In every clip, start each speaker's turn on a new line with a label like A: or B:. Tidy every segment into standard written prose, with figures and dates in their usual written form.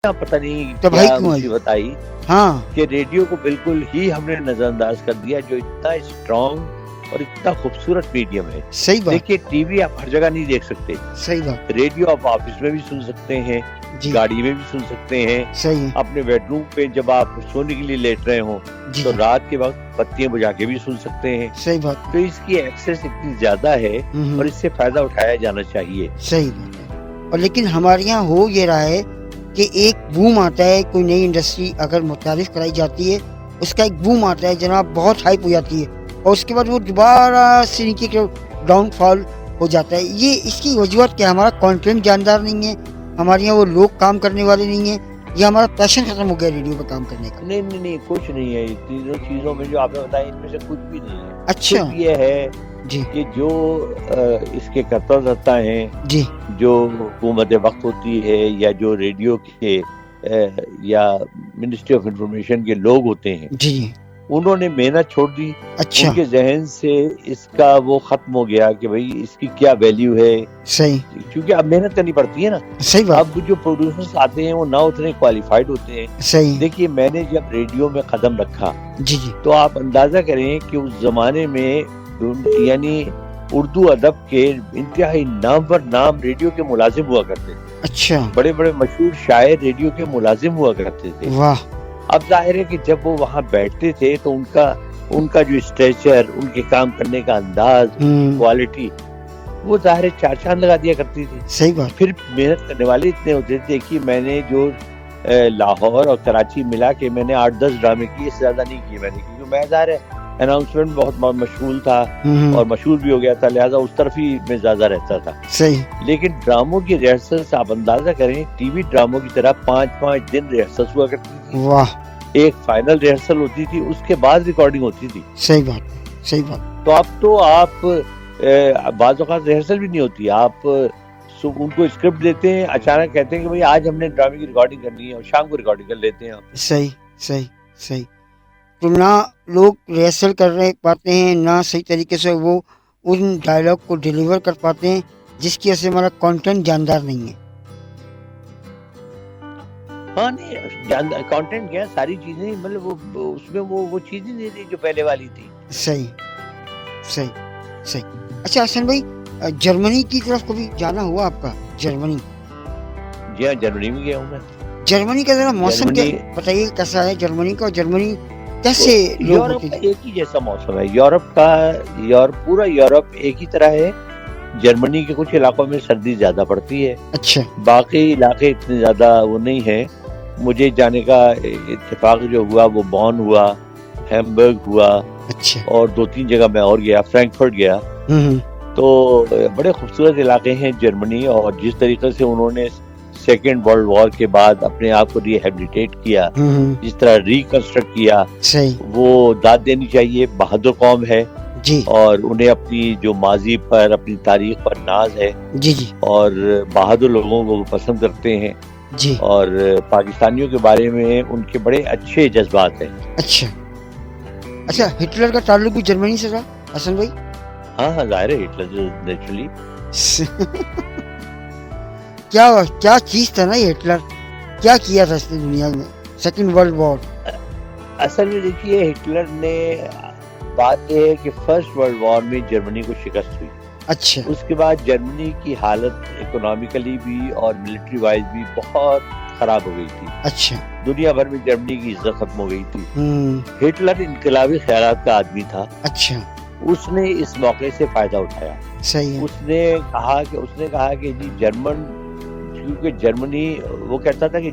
A: پتہ نہیں
B: تو بھائی
A: کیا
B: کیوں آئی؟
A: مصیبت آئی
B: ہاں
A: کہ ریڈیو کو بالکل ہی ہم نے نظر انداز کر دیا، جو اتنا اسٹرانگ اور اتنا خوبصورت میڈیم ہے.
B: صحیح بات،
A: دیکھیے ٹی وی آپ ہر جگہ نہیں دیکھ سکتے،
B: صحیح بات،
A: ریڈیو آپ آفس میں بھی سن سکتے ہیں،
B: جی
A: گاڑی میں بھی سن سکتے ہیں،
B: صحیح ہے،
A: اپنے بیڈ روم پہ جب آپ سونے کے لیے لیٹ رہے ہوں
B: جی
A: تو
B: جی
A: رات کے وقت بتیاں بجھا کے بھی سن سکتے ہیں.
B: صحیح بات،
A: تو اس کی ایکسیس اتنی زیادہ ہے اور اس سے فائدہ اٹھایا جانا چاہیے.
B: صحیح بات ہے. اور لیکن ہمارے یہاں ہو یہ رہا ہے کہ ایک بوم آتا ہے، کوئی نئی انڈسٹری اگر متعارف کرائی جاتی ہے، اس کا ایک بوم آتا ہے جناب، بہت ہائپ ہو جاتی ہے، اور اس کے بعد وہ دوبارہ سے نیچے کے ڈاؤن فال ہو جاتا ہے. یہ اس کی وجوہات کیا؟ ہمارا کانٹینٹ جاندار نہیں ہے، ہمارے یہاں وہ لوگ کام کرنے والے نہیں ہیں، یا ہمارا پیشن ختم ہو گیا ریڈیو پہ کام کرنے کا؟
A: نہیں کچھ نہیں ہے. تینوں چیزوں میں جو آپ نے بتایا ان میں سے کچھ بھی نہیں ہے.
B: اچھا
A: صرف یہ ہے
B: جی
A: کہ جو اس کے کرتا دھرتا ہیں،
B: جی
A: جو حکومت وقت ہوتی ہے یا جو ریڈیو کے یا منسٹری آف انفارمیشن کے لوگ ہوتے ہیں،
B: جی جی
A: انہوں نے محنت چھوڑ دی.
B: اچھا
A: ان کے ذہن سے اس کا وہ ختم ہو گیا کہ بھئی اس کی کیا ویلیو ہے،
B: صحیح
A: کیونکہ اب محنت کرنی پڑتی ہے نا.
B: صحیح بات
A: اب جو پروڈیوسرز آتے ہیں وہ نہ اتنے کوالیفائڈ ہوتے ہیں.
B: صحیح
A: دیکھیے میں نے جب ریڈیو میں قدم رکھا
B: جی جی
A: تو آپ اندازہ کریں کہ اس زمانے میں یعنی اردو ادب کے انتہائی نامور نام ریڈیو کے ملازم ہوا کرتے تھے.
B: اچھا
A: بڑے بڑے مشہور شاعر ریڈیو کے ملازم ہوا کرتے تھے.
B: واہ
A: اب ظاہر ہے کہ جب وہ وہاں بیٹھتے تھے تو ان کا جو اسٹریچر، ان کے کام کرنے کا انداز، کوالٹی، وہ ظاہر ہے چار چاند لگا دیا کرتی تھی.
B: صحیح بات
A: پھر محنت کرنے والے اتنے ہوتے تھے کہ میں نے جو لاہور اور کراچی ملا کے میں نے 8-10 ڈرامے کیے، اس سے زیادہ نہیں کیے میں نے، کیونکہ میں ظاہر ہے اناؤنسمنٹ بہت مشغول تھا اور مشہور بھی ہو گیا تھا، لہٰذا اس طرف ہی میں زیادہ رہتا تھا.
B: صحیح
A: لیکن ڈراموں کی ریہرسلس آپ اندازہ کریں ٹی وی ڈراموں کی طرح 5 دن ریہرسلس ہوا کرتی تھی.
B: واہ
A: ایک فائنل ریہرسل ہوتی تھی، اس کے بعد ریکارڈنگ ہوتی تھی.
B: صحیح بات صحیح بات
A: تو اب تو آپ بعض اوقات ریہرسل بھی نہیں ہوتی، آپ ان کو اسکرپٹ دیتے ہیں، اچانک کہتے ہیں کہ بھئی آج ہم نے ڈرامے کی ریکارڈنگ کرنی ہے، اور شام کو ریکارڈنگ کر لیتے ہیں.
B: صحیح صحیح صحیح. تو نہ لوگ ریہرسل کر رہے پاتے ہیں، نہ صحیح طریقے سے وہ ان ڈائلاگ کو ڈیلیور کر پاتے ہیں، جس کی وجہ سے ہمارا کانٹینٹ جاندار نہیں ہے.
A: ہاں نہیں کانٹینٹ کیا ساری چیزیں، مطلب اس میں وہ چیزیں نہیں تھی جو پہلے والی تھی.
B: صحیح صحیح صحیح. اچھا حسن بھائی، جرمنی کی طرف کبھی جانا ہوا آپ کا؟ جرمنی؟
A: جی ہاں جرمنی میں گیا ہوں میں.
B: جرمنی کا ذرا موسم کیا بتائیے، کیسا ہے جرمنی کا؟ اور جرمنی کیسے لوگ
A: یورپ
B: ہوتے
A: کا
B: ہیں؟
A: ایک ہی جیسا موسم ہے. پورا یورپ ایک ہی طرح ہے. جرمنی کے کچھ علاقوں میں سردی زیادہ پڑتی ہے،
B: اچھا
A: باقی علاقے اتنے زیادہ وہ نہیں ہیں. مجھے جانے کا اتفاق جو ہوا وہ بون ہوا، ہیمبرگ ہوا،
B: اچھا
A: اور 2-3 جگہ میں اور گیا، فرینکفرٹ گیا. تو بڑے خوبصورت علاقے ہیں جرمنی. اور جس طریقے سے انہوں نے سیکنڈ ورلڈ وار کے بعد اپنے آپ کو ریہیبلیٹیٹ کیا، جس طرح ریکنسٹرکٹ کیا،
B: صحیح
A: وہ داد دینی چاہیے. بہادر قوم ہے
B: جی
A: اور انہیں اپنی جو ماضی پر، اپنی تاریخ پر ناز ہے،
B: جی جی
A: اور بہادر لوگوں کو پسند کرتے ہیں.
B: جی
A: اور پاکستانیوں کے بارے میں ان کے بڑے اچھے جذبات ہیں.
B: اچھا اچھا. ہٹلر کا تعلق بھی جرمنی سے تھا حسن بھائی؟
A: ہاں ظاہر ہے ہٹلر نیچرلی.
B: کیا چیز تھا نا یہ ہٹلر، کیا کیا تھا اس نے دنیا میں سیکنڈ ورلڈ وار؟
A: اصل میں دیکھیے ہٹلر نے، بات یہ ہے کہ فرسٹ ورلڈ وار میں جرمنی کو شکست ہوئی.
B: اچھا
A: اس کے بعد جرمنی کی حالت اکنامیکلی بھی اور ملٹری وائز بھی بہت خراب ہو گئی تھی.
B: اچھا
A: دنیا بھر میں جرمنی کی عزت ختم ہو گئی تھی. ہٹلر انقلابی خیالات کا آدمی تھا.
B: اچھا
A: اس نے اس موقع سے فائدہ اٹھایا.
B: صحیح ہے.
A: اس نے کہا کہ جی جرمن، کیونکہ جرمنی، وہ کہتا تھا کہ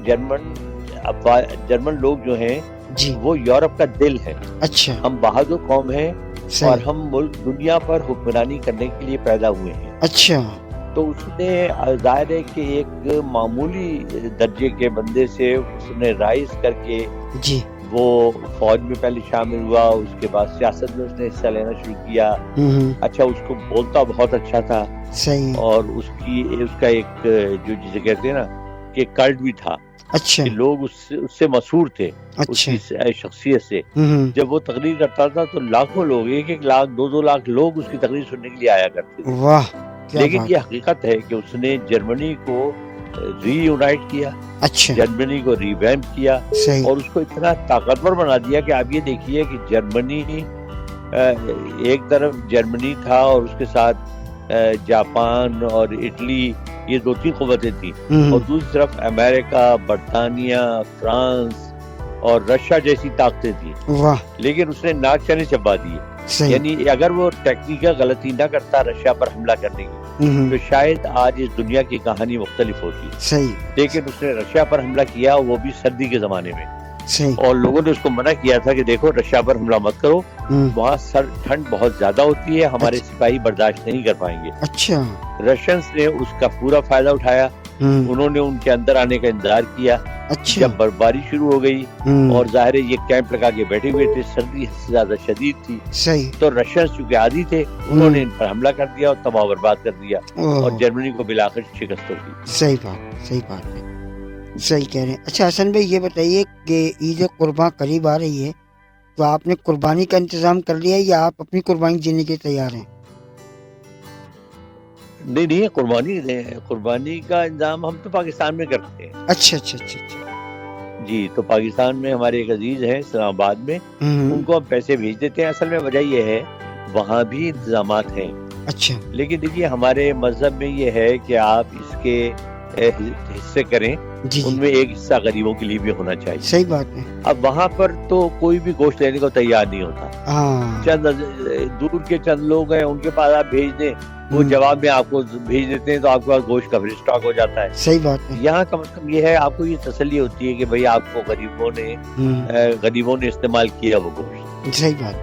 A: جرمن لوگ جو ہیں
B: جی
A: وہ یورپ کا دل ہے.
B: اچھا
A: ہم بہادر قوم ہیں اور
B: صحیح.
A: ہم ملک دنیا پر حکمرانی کرنے کے لیے پیدا ہوئے ہیں.
B: اچھا
A: تو اس نے ظاہر ہے کہ ایک معمولی درجے کے بندے سے اس نے رائز کر کے
B: جی
A: وہ فوج میں پہلے شامل ہوا، اس کے بعد سیاست میں اس نے حصہ لینا شروع کیا. اچھا اس کو بولتا بہت اچھا تھا.
B: صحیح.
A: اور اس کا ایک جو جسے کہتے ہیں نا کہ کلٹ بھی تھا.
B: اچھا
A: کہ لوگ اس سے مسحور تھے اس
B: اچھا
A: کی شخصیت سے. جب وہ تقریر کرتا تھا تو لاکھوں لوگ، 1 لاکھ 2 لاکھ لوگ اس کی تقریر سننے کے لیے آیا کرتے تھے.
B: واہ کیا
A: لیکن
B: بات.
A: یہ حقیقت ہے کہ اس نے جرمنی کو ری یونائٹ کیا,
B: اچھا
A: جرمنی کو ریویمپ کیا,
B: صحیح
A: اور اس کو اتنا طاقتور بنا دیا کہ آپ یہ دیکھیے کہ جرمنی ایک طرف جرمنی تھا اور اس کے ساتھ جاپان اور اٹلی, یہ 2-3 قوتیں تھیں, اور دوسری طرف امریکہ, برطانیہ, فرانس اور رشیا جیسی طاقتیں تھیں.
B: واہ
A: لیکن اس نے ناک چنے چبا دیے.
B: صحیح
A: یعنی اگر وہ ٹیکنیکل غلطی نہ کرتا رشیا پر حملہ کرنے کی تو شاید آج اس دنیا کی کہانی مختلف ہوتی.
B: صحیح
A: لیکن اس نے رشیا پر حملہ کیا, وہ بھی سردی کے زمانے میں,
B: صحیح
A: اور لوگوں نے اس کو منع کیا تھا کہ دیکھو رشیا پر حملہ مت کرو, وہاں ٹھنڈ بہت زیادہ ہوتی ہے, ہمارے سپاہی برداشت نہیں کر پائیں گے.
B: اچھا
A: رشینس نے اس کا پورا فائدہ اٹھایا, انہوں نے ان کے اندر آنے کا انتظار کیا.
B: اچھا
A: جب برفباری شروع ہو گئی اور ظاہر ہے یہ کیمپ لگا کے بیٹھے ہوئے تھے, سردی سے زیادہ شدید تھی,
B: صحیح
A: تو رشینس چونکہ عادی تھے انہوں نے ان پر حملہ کر دیا اور تباہ و برباد کر دیا, اور جرمنی کو بالآخر شکست ہو گئی.
B: صحیح بات ہے, صحیح کہہ رہے ہیں. اچھا حسن بھائی یہ بتائیے کہ عید قرباں قریب آ رہی ہے, تو آپ نے قربانی کا انتظام کر لیا ہے یا آپ اپنی قربانی دینے کے تیار ہیں؟
A: نہیں, قربانی کا انتظام ہم تو پاکستان میں کرتے ہیں.
B: اچھا
A: جی, تو پاکستان میں ہمارے ایک عزیز ہیں اسلام آباد میں, ان کو ہم پیسے بھیج دیتے ہیں. اصل میں وجہ یہ ہے وہاں بھی انتظامات ہیں.
B: اچھا
A: لیکن دیکھیے ہمارے مذہب میں یہ ہے کہ آپ اس کے حصے کریں,
B: جی
A: ان میں ایک حصہ غریبوں کے لیے بھی ہونا چاہیے.
B: صحیح بات ہے.
A: اب وہاں پر تو کوئی بھی گوشت لینے کو تیار نہیں ہوتا.
B: ہاں
A: چند دور کے چند لوگ ہیں, ان کے پاس آپ بھیج دیں, وہ جواب میں آپ کو بھیج دیتے ہیں, تو آپ کے پاس گوشت کا پھر اسٹاک ہو جاتا ہے.
B: صحیح بات ہے.
A: یہاں کم از کم یہ ہے آپ کو یہ تسلی ہوتی ہے کہ بھئی آپ کو غریبوں نے استعمال کیا وہ گوشت.
B: صحیح بات ہے.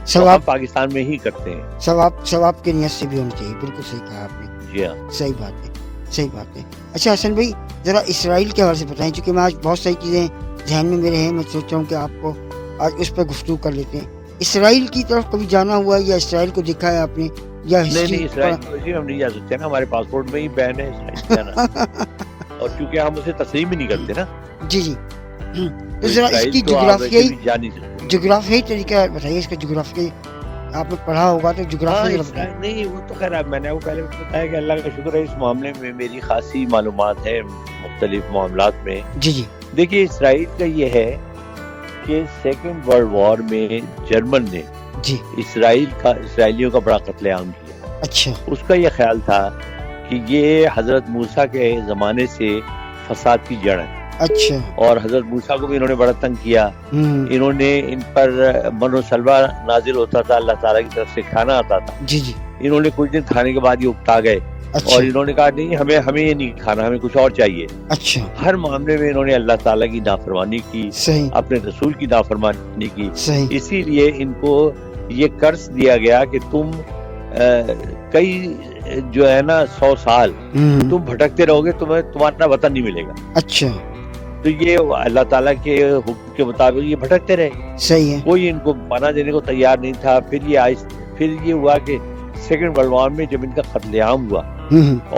A: ثواب پاکستان میں ہی کرتے ہیں.
B: ثواب کی نیت سے بھی ہونا چاہیے. بالکل صحیح کہا آپ نے.
A: جی ہاں,
B: صحیح بات ہے. اچھا حسن بھائی ذرا اسرائیل کے حوالے سے بتائیں, چونکہ میں آج بہت ساری چیزیں ذہن میں میرے ہیں, میں سوچ رہا ہوں کہ آپ کو آج اس پہ گفتگو کر لیتے ہیں. اسرائیل کی طرف کبھی جانا ہوا ہے یا اسرائیل کو دیکھا ہے آپ نے یا
A: نہیں, اسرائیل ہم نہیں جا سکتے نا, ہمارے پاسپورٹ میں ہی بین ہے اسرائیل جانا, اور چونکہ ہم اسے تسلیم ہی نہیں کرتے نا.
B: جی تو ذرا اس کی جغرافیائی طریقہ بتائیے, اس کا جغرافیائی آپ نے پڑھا ہوگا تو جغرافیائی.
A: نہیں وہ تو خیر میں نے وہ پہلے بتایا کہ اللہ کا شکر ہے اس معاملے میں میری خاصی معلومات ہیں مختلف معاملات میں.
B: جی
A: دیکھیے اسرائیل کا یہ ہے کہ سیکنڈ ورلڈ وار میں جرمن نے اسرائیلیوں کا بڑا قتل عام کیا.
B: اچھا.
A: اس کا یہ خیال تھا کہ یہ حضرت موسیٰ کے زمانے سے فساد کی جڑ ہے.
B: اچھا.
A: اور حضرت موسیٰ کو بھی انہوں نے بڑا تنگ کیا. انہوں نے ان پر من و سلوہ نازل ہوتا تھا, اللہ تعالیٰ کی طرف سے کھانا آتا تھا.
B: جی
A: انہوں نے کچھ دن کھانے کے بعد یہ اکتا گئے. اور انہوں نے کہا نہیں ہمیں یہ نہیں کھانا, ہمیں کچھ اور چاہیے.
B: اچھا.
A: ہر معاملے میں انہوں نے اللہ تعالیٰ کی نافرمانی کی, اپنے رسول کی نافرمانی کی. اسی لیے ان کو یہ قرض دیا گیا کہ تم کئی جو ہے نا 100 سال تم بھٹکتے رہو گے, تمہارا وطن نہیں ملے گا.
B: اچھا.
A: تو یہ اللہ تعالیٰ کے حکم کے مطابق یہ بھٹکتے رہے.
B: صحیح ہے.
A: کوئی ان کو پناہ دینے کو تیار نہیں تھا. پھر یہ ہوا کہ سیکنڈ ورلڈ وار میں جب ان کا قتل عام ہوا,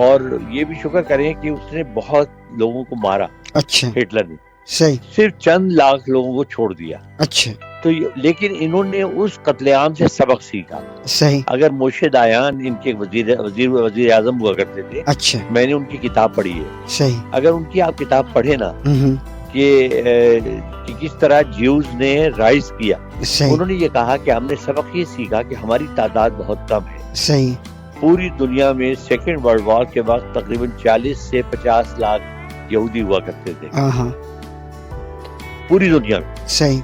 A: اور یہ بھی شکر کریں کہ اس نے بہت لوگوں کو مارا.
B: اچھا.
A: ہٹلر نے
B: صحیح
A: صرف چند لاکھ لوگوں کو چھوڑ دیا.
B: اچھا.
A: تو لیکن انہوں نے اس قتل عام سے سبق سیکھا.
B: صحیح.
A: اگر موشے دایان ان کے وزیر اعظم ہوا کرتے تھے.
B: اچھا.
A: میں نے ان کی کتاب پڑھی ہے.
B: صحیح.
A: اگر ان کی آپ کتاب پڑھے نا کہ کس طرح جیوز نے رائز کیا, انہوں نے یہ کہا کہ ہم نے سبق یہ سیکھا کہ ہماری تعداد بہت کم ہے.
B: صحیح. پوری
A: دنیا میں سیکنڈ ورلڈ وار کے وقت تقریباً 40 سے 50 لاکھ یہودی ہوا کرتے تھے پوری دنیا میں.
B: صحیح.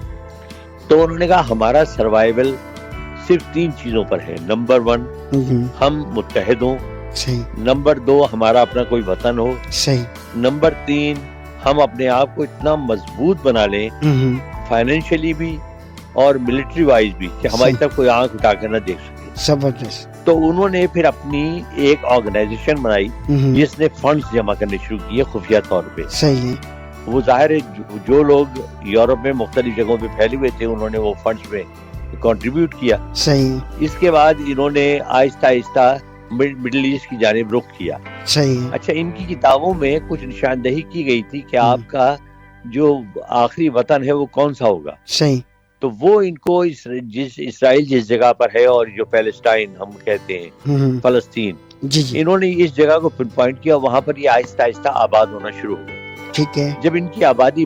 A: تو انہوں نے کہا ہمارا سروائیول صرف 3 چیزوں پر ہے. نمبر 1 ہم متحد ہوں.
B: صحیح.
A: نمبر 2 ہمارا اپنا کوئی وطن ہو.
B: صحیح.
A: نمبر 3 ہم اپنے آپ کو اتنا مضبوط بنا لیں فائنینشلی بھی اور ملٹری وائز بھی کہ ہماری طرف کوئی آنکھ اٹھا کر نہ دیکھ سکے.
B: زبردست.
A: تو انہوں نے پھر اپنی ایک آرگنائزیشن بنائی جس نے فنڈز جمع کرنے شروع کیے خفیہ طور پہ.
B: صحیح ہے.
A: وہ ظاہر ہے جو لوگ یورپ میں مختلف جگہوں پہ پھیلے ہوئے تھے انہوں نے وہ فنڈز میں کنٹریبیوٹ کیا.
B: صحیح.
A: اس کے بعد انہوں نے آہستہ آہستہ مڈل ایسٹ کی جانب رخ کیا.
B: صحیح.
A: اچھا, ان کی کتابوں میں کچھ نشاندہی کی گئی تھی کہ آپ کا جو آخری وطن ہے وہ کون سا ہوگا.
B: صحیح.
A: تو وہ ان کو اسرائیل جس جگہ پر ہے اور جو پیلسٹائن ہم کہتے ہیں فلسطین,
B: جی جی
A: انہوں نے اس جگہ کو پن پوائنٹ کیا, وہاں پر یہ آہستہ آہستہ آباد ہونا شروع ہو گیا.
B: ٹھیک ہے.
A: جب ان کی آبادی